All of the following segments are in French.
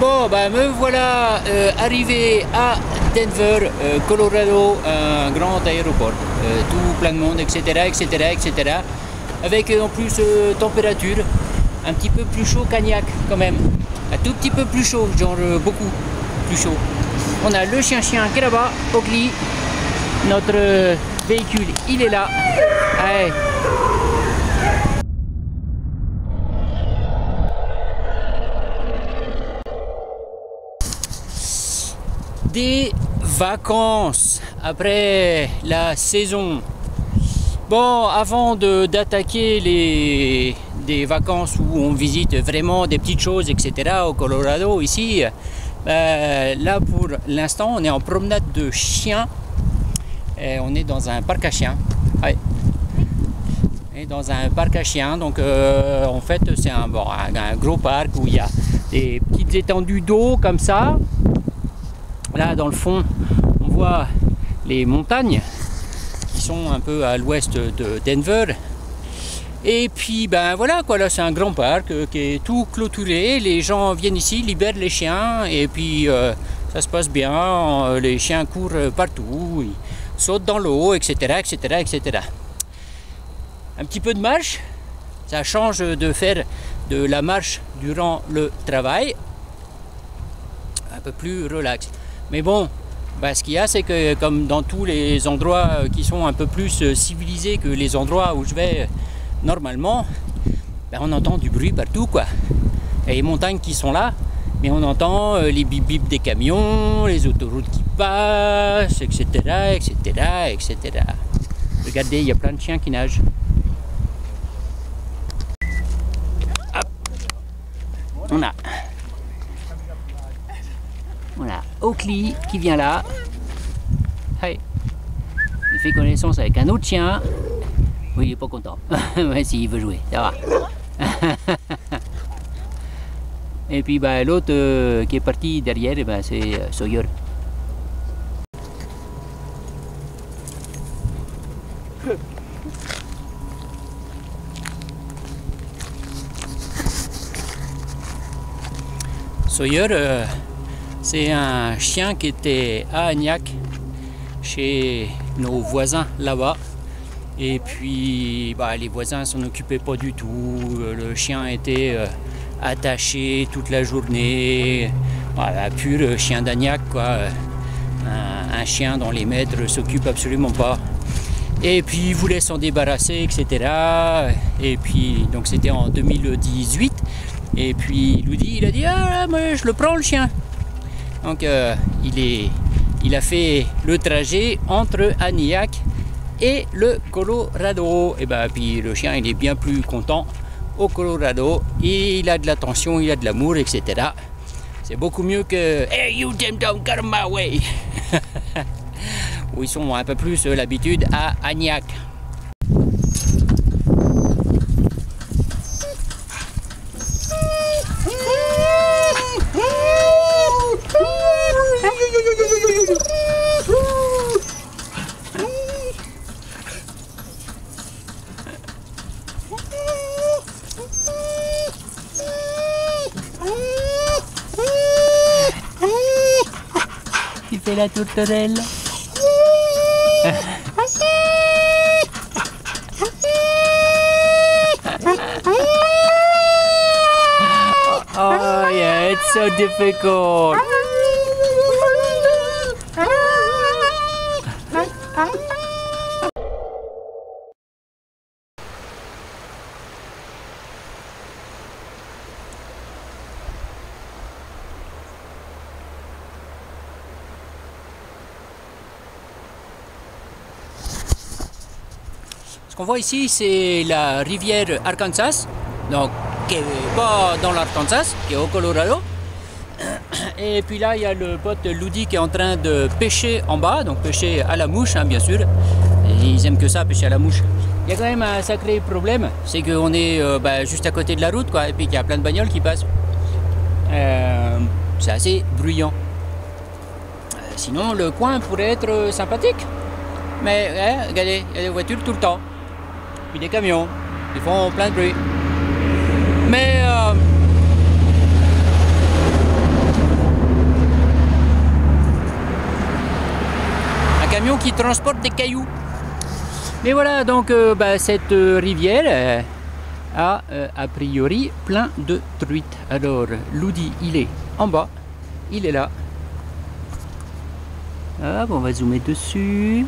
Bon, bah me voilà arrivé à Denver, Colorado, un grand aéroport, tout plein de monde, etc., etc., etc. Avec en plus température un petit peu plus chaud qu'Agnac quand même, un tout petit peu plus chaud, genre beaucoup plus chaud. On a le chien qui est là-bas, Oakley, notre véhicule, il est là. Allez. Des vacances après la saison. Bon, avant d'attaquer des vacances où on visite vraiment des petites choses, etc. au Colorado, ici, là pour l'instant, on est en promenade de chiens. Et on est dans un parc à chiens. Ouais. Et dans un parc à chiens, donc en fait, c'est un gros parc où il y a des petites étendues d'eau comme ça. Là dans le fond on voit les montagnes qui sont un peu à l'ouest de Denver, et puis ben voilà quoi, là c'est un grand parc qui est tout clôturé, les gens viennent ici, libèrent les chiens et puis ça se passe bien, les chiens courent partout, ils sautent dans l'eau, etc., etc., etc. Un petit peu de marche, ça change de faire de la marche durant le travail, un peu plus relax. Mais bon, bah, ce qu'il y a, c'est que comme dans tous les endroits qui sont un peu plus civilisés que les endroits où je vais normalement, bah, on entend du bruit partout, quoi. Il y a les montagnes qui sont là, mais on entend les bip-bip des camions, les autoroutes qui passent, etc., etc., etc. Regardez, il y a plein de chiens qui nagent. Hop. On a Oakley qui vient là. Hey. Il fait connaissance avec un autre chien. Oui, il est pas content. Ouais, s'il veut jouer, ça va. Et puis bah, l'autre qui est parti derrière, bah, c'est Sawyer. Sawyer, c'est un chien qui était à Agnac, chez nos voisins là-bas. Et puis bah, les voisins s'en occupaient pas du tout. Le chien était attaché toute la journée. Voilà, pur chien d'Agnac, quoi. Un chien dont les maîtres s'occupent absolument pas. Et puis il voulait s'en débarrasser, etc. Et puis donc c'était en 2018. Et puis il a dit ah moi je le prends le chien. Donc il a fait le trajet entre Agnac et le Colorado. Et ben puis le chien il est bien plus content au Colorado. Et il a de l'attention, il a de l'amour, etc. C'est beaucoup mieux que hey you damn don't get my way. Où ils sont un peu plus l'habitude à Agnac. Il fait la tourterelle. Oh yeah, it's so difficult. Ce qu'on voit ici, c'est la rivière Arkansas, donc qui n'est pas dans l'Arkansas, qui est au Colorado. Et puis là, il y a le pote Ludi qui est en train de pêcher en bas, donc pêcher à la mouche, hein, bien sûr. Ils aiment que ça, pêcher à la mouche. Il y a quand même un sacré problème, c'est qu'on est juste à côté de la route, quoi, et puis qu'il y a plein de bagnoles qui passent. C'est assez bruyant. Sinon, le coin pourrait être sympathique. Mais regardez, il y a des voitures tout le temps. Puis des camions, ils font plein de bruit. Mais qui transportent des cailloux. Mais voilà, donc cette rivière a priori plein de truites. Alors Loudi, il est en bas, il est là. Hop, on va zoomer dessus.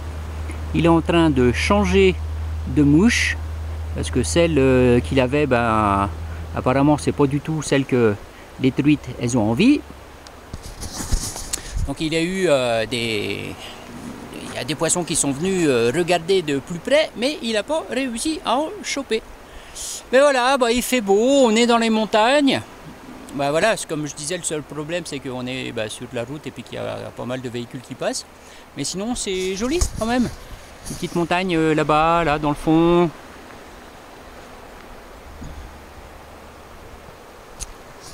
Il est en train de changer de mouche parce que celle qu'il avait, apparemment c'est pas du tout celle que les truites elles ont envie. Donc il y a eu il y a des poissons qui sont venus regarder de plus près, mais il n'a pas réussi à en choper. Mais voilà, il fait beau, on est dans les montagnes. Voilà, comme je disais, le seul problème c'est qu'on est sur la route et puis qu'il y a pas mal de véhicules qui passent. Mais sinon c'est joli quand même. Une petite montagne là-bas, là dans le fond.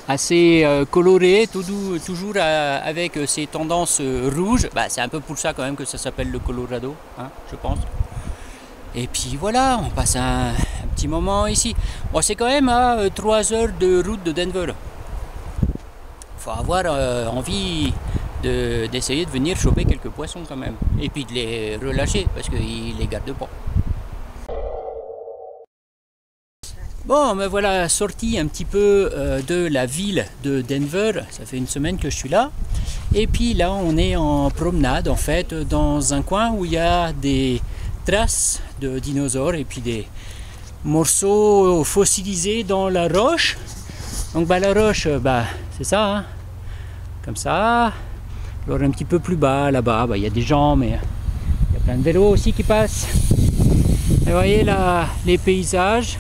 Assez coloré, toujours avec ses tendances rouges. C'est un peu pour ça quand même que ça s'appelle le Colorado, hein, je pense. Et puis voilà, on passe un petit moment ici. Bon, c'est quand même à 3 heures de route de Denver. Faut avoir envie d'essayer de venir choper quelques poissons quand même. Et puis de les relâcher parce qu'ils les gardent pas. Bon, me voilà sorti un petit peu de la ville de Denver. Ça fait une semaine que je suis là. Et puis là, on est en promenade en fait dans un coin où il y a des traces de dinosaures et puis des morceaux fossilisés dans la roche. Donc la roche, c'est ça, hein, comme ça. Alors un petit peu plus bas, là-bas, il y a des gens, mais il y a plein de vélos aussi qui passent. Et vous voyez là, les paysages.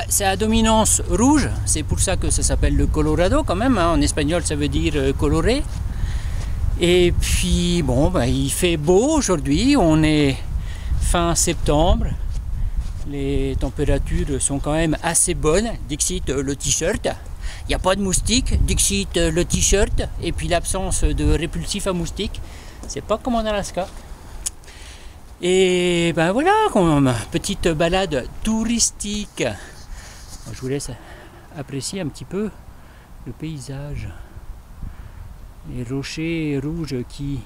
C'est à dominance rouge, c'est pour ça que ça s'appelle le Colorado quand même, hein. En espagnol ça veut dire coloré. Et puis bon, il fait beau aujourd'hui, on est fin septembre, les températures sont quand même assez bonnes, dixit le t-shirt, il n'y a pas de moustiques, dixit le t-shirt, et puis l'absence de répulsif à moustiques, c'est pas comme en Alaska. Et voilà, comme petite balade touristique. Je vous laisse apprécier un petit peu le paysage. Les rochers rouges qui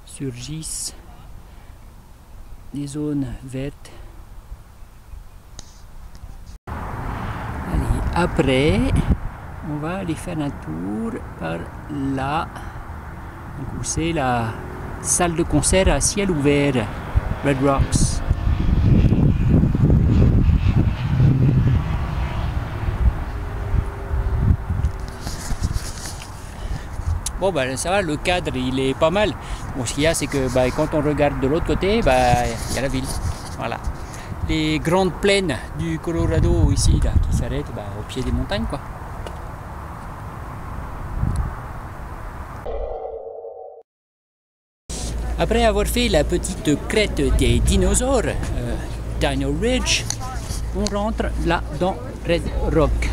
surgissent, des zones vertes. Allez, après, on va aller faire un tour par là. Donc, c'est la salle de concert à ciel ouvert, Red Rocks. Bon, ça va, le cadre il est pas mal. Bon, ce qu'il y a, c'est que quand on regarde de l'autre côté, il y a la ville. Voilà. Les grandes plaines du Colorado ici, là, qui s'arrêtent au pied des montagnes, quoi. Après avoir fait la petite crête des dinosaures, Dino Ridge, on rentre là dans Red Rock.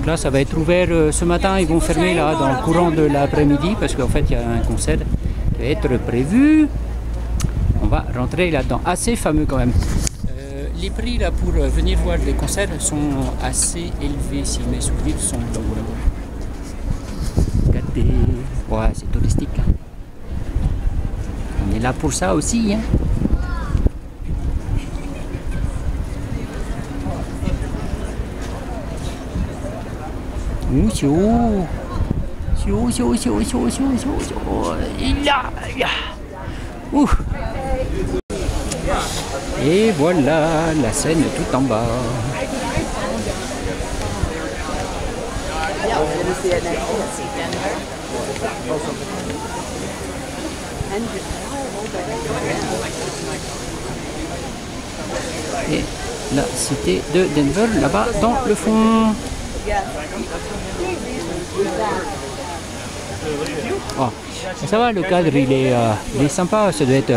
Là, ça va être ouvert ce matin, ils vont fermer là dans le courant de l'après-midi parce qu'en fait il y a un concert qui va être prévu. On va rentrer là-dedans, assez fameux quand même. Les prix là pour venir voir les concerts sont assez élevés si mes souvenirs sont bons. Regardez, ouais, c'est touristique. Hein. On est là pour ça aussi. Hein. C'est haut. Et voilà la scène tout en bas. Et la cité de Denver là-bas dans le fond. Oh, ça va, le cadre il est sympa, ça doit être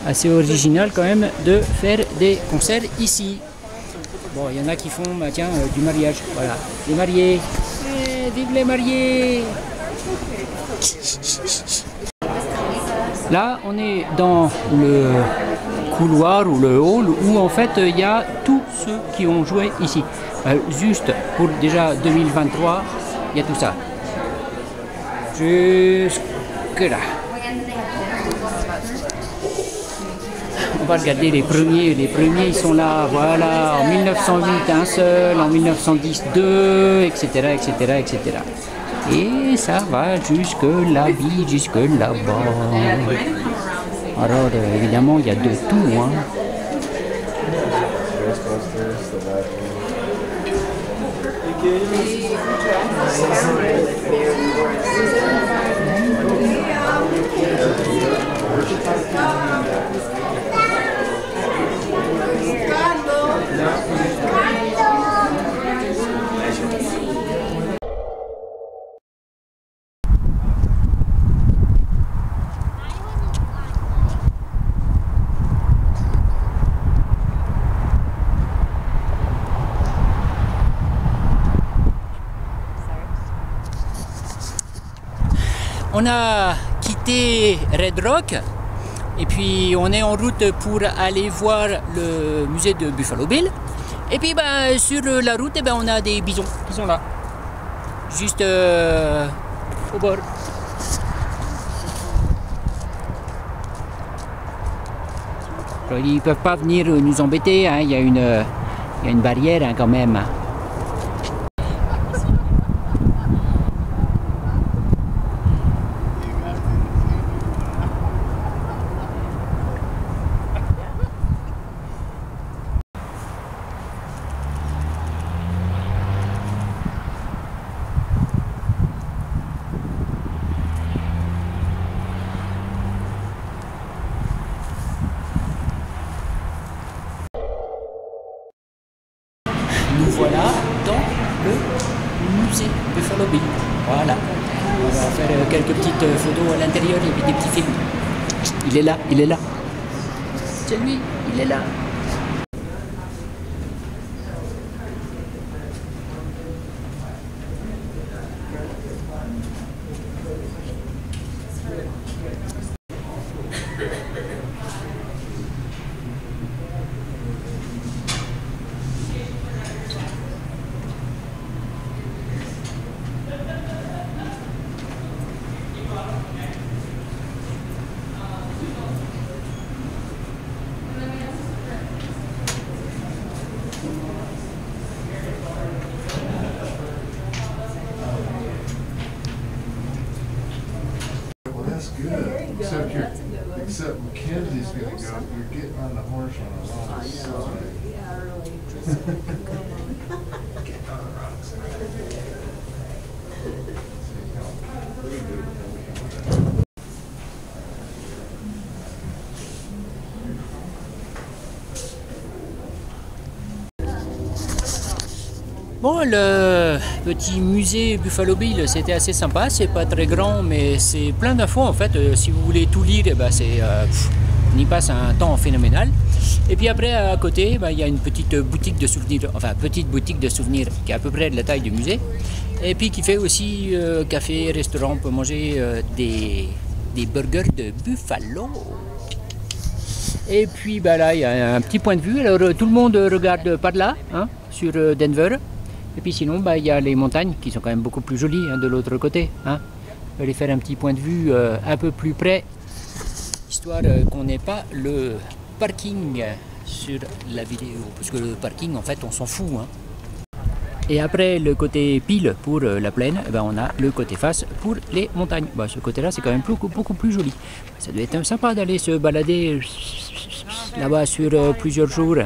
assez original quand même de faire des concerts ici. Bon, il y en a qui font du mariage, voilà, les mariés, vive les mariés. Là on est dans le couloir ou le hall où en fait il y a tous ceux qui ont joué ici. Juste pour déjà 2023, il y a tout ça. Jusque là. On va regarder les premiers. Les premiers, ils sont là. Voilà, en 1908, un seul, en 1910, deux, etc., etc., etc. Et ça va jusque là-bas, jusque là-bas. Alors, évidemment, il y a de tout, hein. On a quitté Red Rock et puis on est en route pour aller voir le musée de Buffalo Bill. Et puis sur la route, on a des bisons qui sont là, juste au bord. Alors, ils ne peuvent pas venir nous embêter, hein. Il y a une barrière, hein, quand même. Nous voilà dans le musée Buffalo Bill. Voilà. On va faire quelques petites photos à l'intérieur et puis des petits films. Il est là, il est là. C'est lui, il est là. Except Mackenzie's gonna go, you're getting on the horse on the wrong side. Yeah, really. Getting on the wrong side. Bon, le petit musée Buffalo Bill, c'était assez sympa. C'est pas très grand, mais c'est plein d'infos en fait. Si vous voulez tout lire, on y passe un temps phénoménal. Et puis après, à côté, il y a une petite boutique de souvenirs, qui est à peu près de la taille du musée. Et puis qui fait aussi café, restaurant. On peut manger des burgers de buffalo. Et puis là, il y a un petit point de vue. Alors tout le monde regarde par là, hein, sur Denver. Et puis sinon, il y a les montagnes qui sont quand même beaucoup plus jolies, hein, de l'autre côté. Hein. On va aller faire un petit point de vue un peu plus près, histoire qu'on n'ait pas le parking sur la vidéo. Parce que le parking, en fait, on s'en fout. Hein. Et après le côté pile pour la plaine, on a le côté face pour les montagnes. Ce côté-là, c'est quand même beaucoup plus joli. Ça doit être sympa d'aller se balader là-bas sur plusieurs jours.